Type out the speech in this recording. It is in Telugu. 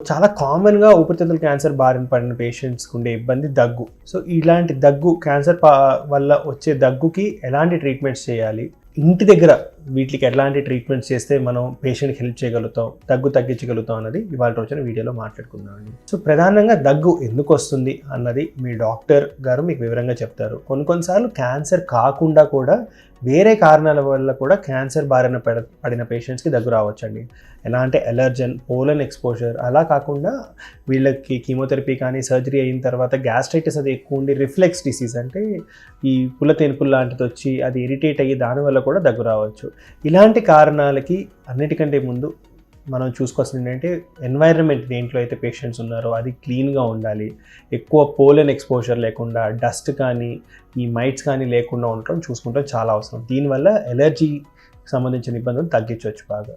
చాలా కామన్‌గా ఊపిరితిత్తుల క్యాన్సర్ బారిన పడిన పేషెంట్స్‌కి ఉండే ఇబ్బంది దగ్గు. సో, ఇలాంటి దగ్గు క్యాన్సర్ వల్ల వచ్చే దగ్గుకి ఎలాంటి ట్రీట్మెంట్స్ చేయాలి? ఇంటి దగ్గర వీటికి ఎలాంటి ట్రీట్మెంట్స్ చేస్తే మనం పేషెంట్‌కి హెల్ప్ చేయగలుగుతాం, దగ్గు తగ్గించగలుగుతాం అన్నది ఇవాళ రోజున వీడియోలో మాట్లాడుకుందామండి. సో, ప్రధానంగా దగ్గు ఎందుకొస్తుంది అన్నది మీ డాక్టర్ గారు మీకు వివరంగా చెప్తారు. కొన్ని సార్లు క్యాన్సర్ కాకుండా కూడా వేరే కారణాల వల్ల కూడా క్యాన్సర్ బారిన పడిన పేషెంట్స్‌కి దగ్గు రావచ్చండి. ఎలా అంటే అలర్జన్, పోలన్ ఎక్స్‌పోజర్ అలా కాకుండా వీళ్ళకి కీమోథెరపీ కానీ, సర్జరీ అయిన తర్వాత గ్యాస్ట్రైటిస్ అది ఎక్కువ ఉండి రిఫ్లెక్స్ డిసీజ్ అంటే ఈ పుల్లతేనుపులు లాంటిదొచ్చి అది ఇరిటేట్ అయ్యి దానివల్ల కూడా దగ్గు రావచ్చు. ఇలాంటి కారణాలకి అన్నిటికంటే ముందు మనం చూసుకోవాల్సింది ఏంటంటే ఎన్వైరన్మెంట్ దేంట్లో అయితే పేషెంట్స్ ఉన్నారో అది క్లీన్‌గా ఉండాలి. ఎక్కువ పోలెన్ ఎక్స్‌పోజర్ లేకుండా, డస్ట్ కానీ, ఈ మైట్స్ కానీ లేకుండా ఉండటం చూసుకుంటం చాలా అవసరం. దీనివల్ల ఎలర్జీకి సంబంధించిన ఇబ్బందులు తగ్గించొచ్చు బాగా.